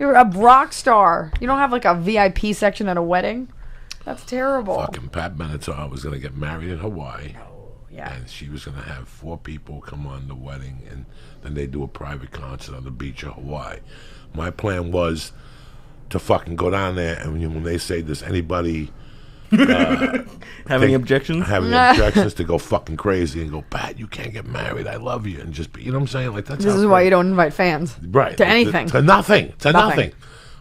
You're a rock star. You don't have like a VIP section at a wedding? That's terrible. Fucking Pat Benatar was going to get married in Hawaii. Yeah. And she was going to have 4 people come on the wedding, and then they do a private concert on the beach of Hawaii. My plan was to fucking go down there, and when they say, does anybody have any objections? Having objections, to go fucking crazy and go, Pat, you can't get married. I love you. And just be, you know what I'm saying? Like, that's this is why you don't invite fans. Right. To anything. To nothing. To nothing.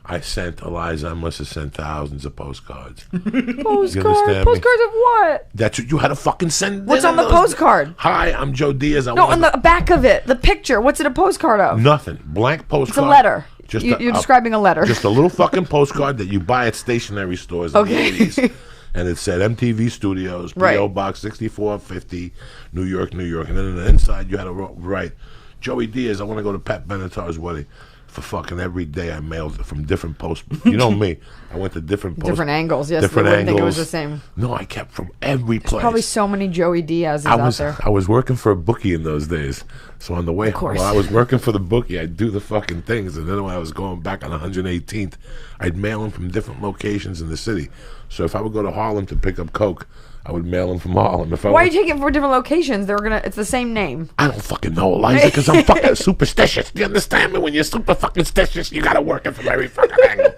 I sent ILIZA, I must have sent thousands of postcards. Postcards of what? That's what you had to fucking send. What's on the postcard? Hi, I'm Joe Diaz. No, on the back of it, the picture. What's it a postcard of? Nothing. Blank postcard. It's a letter. Just you're describing a letter. Just a little fucking postcard that you buy at stationery stores in the 80s. And it said MTV Studios, P.O. Box 6450, New York, New York. And then on the inside, you had to write, Joey Diaz, I want to go to Pat Benatar's wedding. For fucking every day, I mailed it from different posts. You know me. I went to different posts. Different angles, yes. Different angles. Think it was the same. No, I kept from every place. There's probably so many Joey Diaz's out there. I was working for a bookie in those days. So on the way, while I was working for the bookie, I'd do the fucking things. And then when I was going back on 118th, I'd mail them from different locations in the city. So if I would go to Harlem to pick up Coke, I would mail them from Harlem. Why are you taking it for different locations? It's the same name. I don't fucking know, Eliza, because I'm fucking superstitious. Do you understand me? When you're super fucking stitious, you gotta work it from every fucking angle.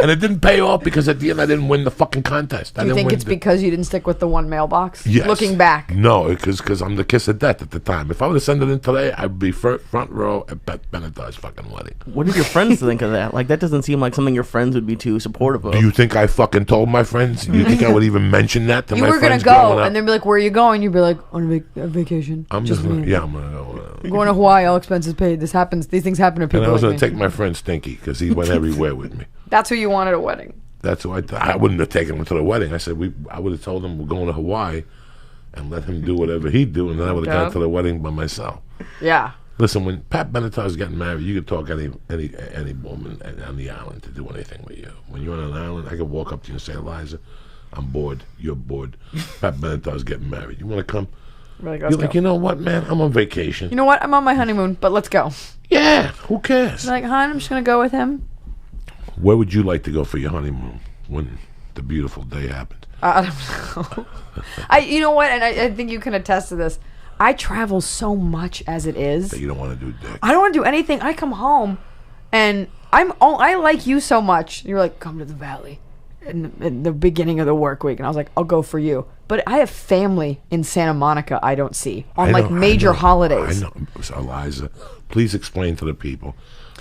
And it didn't pay off because at the end I didn't win the fucking contest. Do you think it's because you didn't stick with the one mailbox? Yes. Looking back. No, because I'm the kiss of death at the time. If I would have sent it in today, I'd be front row at Pat Benatar's fucking wedding. What did your friends think of that? Like, that doesn't seem like something your friends would be too supportive of. Do you think I fucking told my friends? Do you think I would even mention that to my friends? You were going to go, and they'd be like, where are you going? You'd be like, on a vacation. I'm just I'm going to go. I'm going to Hawaii, all expenses paid. This happens. These things happen to people. And I was going to take my friend Stinky because he went everywhere with me. That's who you wanted at a wedding. That's who I wouldn't have taken him to the wedding. I said I would have told him we're going to Hawaii and let him do whatever he'd do, and then I would have gone to the wedding by myself. Yeah. Listen, when Pat Benatar's getting married, you could talk any woman on the island to do anything with you. When you're on an island, I could walk up to you and say, Eliza, I'm bored. You're bored. Pat Benatar's getting married. You want to come? Really, you're like, you know what, man? I'm on vacation. You know what? I'm on my honeymoon, but let's go. Yeah, who cares? Like, hon, I'm just going to go with him. Where would you like to go for your honeymoon when the beautiful day happens? I don't know. You know what? And I think you can attest to this. I travel so much as it is. That you don't want to do dick. I don't want to do anything. I come home, and I like you so much. You're like, come to the valley in the beginning of the work week. And I was like, I'll go for you. But I have family in Santa Monica I don't see on major holidays. I know. So, Eliza, please explain to the people.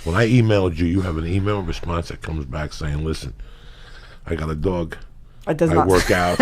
When I emailed you, you have an email response that comes back saying, listen, I got a dog. I work out.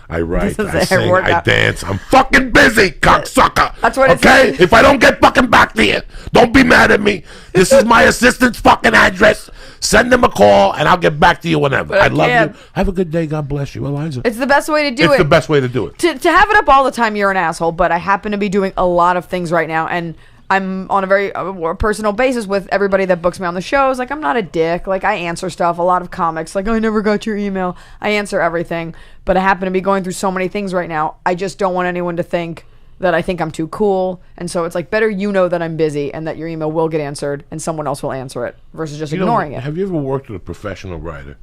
I write. I sing. I dance. I'm fucking busy, cocksucker. That's what it says. If I don't get fucking back to you, don't be mad at me. This is my assistant's fucking address. Send them a call, and I'll get back to you whenever. I love you. Have a good day. God bless you, Eliza. It's the best way to do it. It's the best way to do it. To have it up all the time, you're an asshole, but I happen to be doing a lot of things right now, and I'm on a very personal basis with everybody that books me on the shows. Like, I'm not a dick. Like, I answer stuff. A lot of comics, like, I never got your email. I answer everything. But I happen to be going through so many things right now. I just don't want anyone to think that I think I'm too cool. And so it's like, better you know that I'm busy and that your email will get answered and someone else will answer it versus just ignoring it. Have you ever worked with a professional writer?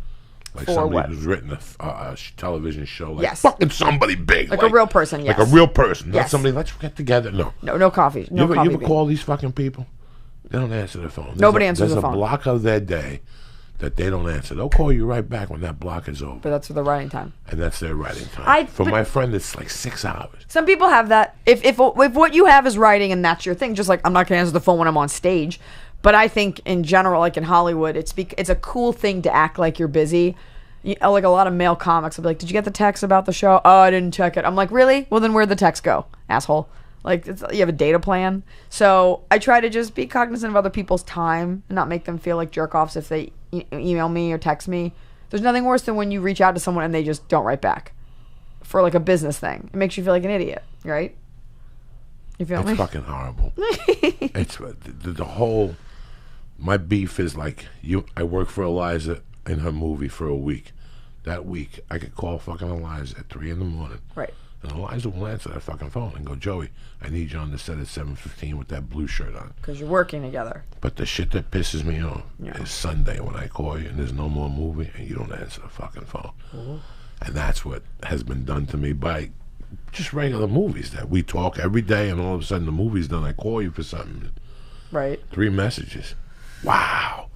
Like For somebody what? who's written a television show, like Yes. fucking somebody big, Like a real person, yes. like a real person, not Yes. somebody. Let's get together. No coffee. No coffee. You ever call these fucking people? They don't answer the phone. Nobody answers the phone. There's a block of their day that they don't answer. They'll call you right back when that block is over. But that's for the writing time. And that's their writing time. For my friend, it's like 6 hours. Some people have that. If what you have is writing and that's your thing, just like I'm not going to answer the phone when I'm on stage. But I think in general, like in Hollywood, it's a cool thing to act like you're busy. Like a lot of male comics will be like, did you get the text about the show? Oh, I didn't check it. I'm like, really? Well, then where'd the text go, asshole? Like, you have a data plan. So I try to just be cognizant of other people's time and not make them feel like jerk-offs if they email me or text me. There's nothing worse than when you reach out to someone and they just don't write back for like a business thing. It makes you feel like an idiot, right? You feel me? It's fucking horrible. It's the whole... My beef is like, I work for Eliza in her movie for a week. That week, I could call fucking Eliza at 3 in the morning. Right. And Eliza will answer that fucking phone and go, Joey, I need you on the set at 7:15 with that blue shirt on. Because you're working together. But the shit that pisses me off is Sunday when I call you and there's no more movie and you don't answer the fucking phone. Mm-hmm. And that's what has been done to me by just regular movies that we talk every day, and all of a sudden the movie's done. I call you for something. Right. 3 messages. Wow.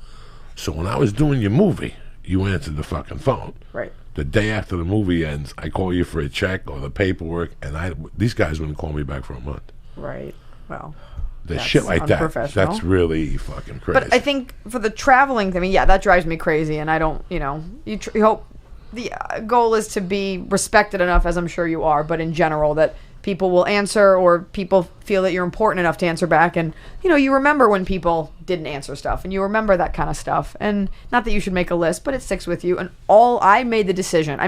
So when I was doing your movie, you answered the fucking phone. Right. The day after the movie ends, I call you for a check or the paperwork, and these guys wouldn't call me back for a month. Right. Well, the shit like that. That's really fucking crazy. But I think for the traveling thing, that drives me crazy, and I don't, you hope the goal is to be respected enough, as I'm sure you are, but in general that people will answer, or people feel that you're important enough to answer back, and you remember when people didn't answer stuff, and you remember that kind of stuff, and not that you should make a list, but it sticks with you. And I made the decision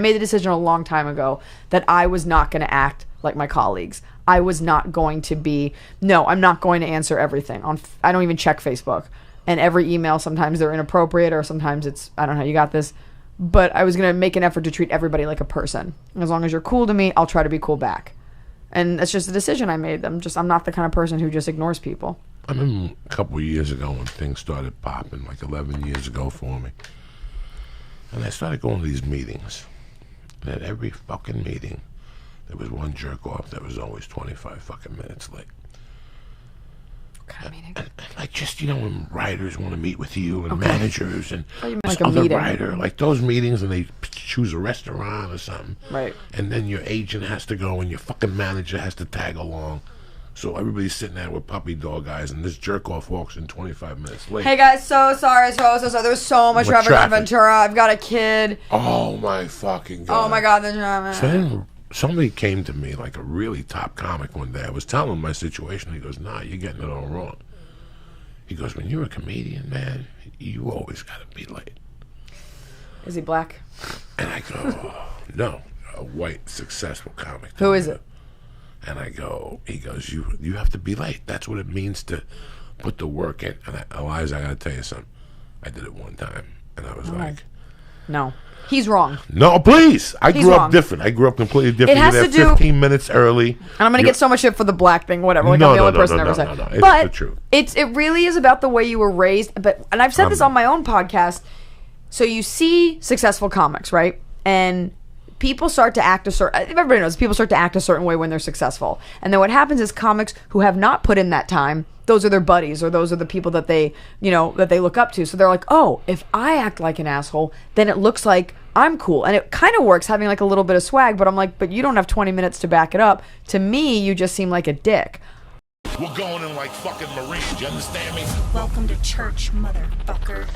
a long time ago that I was not going to act like my colleagues. I was not going to be, I'm not going to answer everything I don't even check Facebook, and every email, sometimes they're inappropriate, or sometimes it's, I don't know, you got this, but I was going to make an effort to treat everybody like a person. As long as you're cool to me, I'll try to be cool back. And that's just a decision I made. I'm not the kind of person who just ignores people. I remember a couple of years ago when things started popping, like 11 years ago for me. And I started going to these meetings. And at every fucking meeting, there was one jerk off that was always 25 fucking minutes late. What kind of meeting? And like just, when writers want to meet with you and managers and like a other meeting. writer, like those meetings, and they choose a restaurant or something. Right. And then your agent has to go and your fucking manager has to tag along. So everybody's sitting there with puppy dog eyes, and this jerk off walks in 25 minutes late. Hey guys, so sorry. There was so much traffic on Ventura. I've got a kid. Oh my fucking God. Oh my God, the drama. So then somebody came to me, like a really top comic one day. I was telling him my situation. He goes, nah, you're getting it all wrong. He goes, when you're a comedian, man, you always got to be late. Is he black? And I go, no, a white, successful comic. Who is it? And he goes, you have to be late. That's what it means to put the work in. And Eliza, I got to tell you something. I did it one time, and I was like, no. He's wrong. No, please. I grew up different. I grew up completely different. It has You're to there do 15 minutes early. And I'm going to get so much shit for the black thing, whatever. Like I'm the only person ever said. No. It's but the truth. It really is about the way you were raised. And I've said this on my own podcast. So you see successful comics, right? And people start to act everybody knows people start to act a certain way when they're successful. And then what happens is comics who have not put in that time, those are their buddies, or those are the people that they, that they look up to. So they're like, oh, if I act like an asshole, then it looks like I'm cool. And it kind of works having like a little bit of swag, but I'm like, but you don't have 20 minutes to back it up. To me, you just seem like a dick. We're going in like fucking Marines, you understand me? Welcome to church, motherfucker.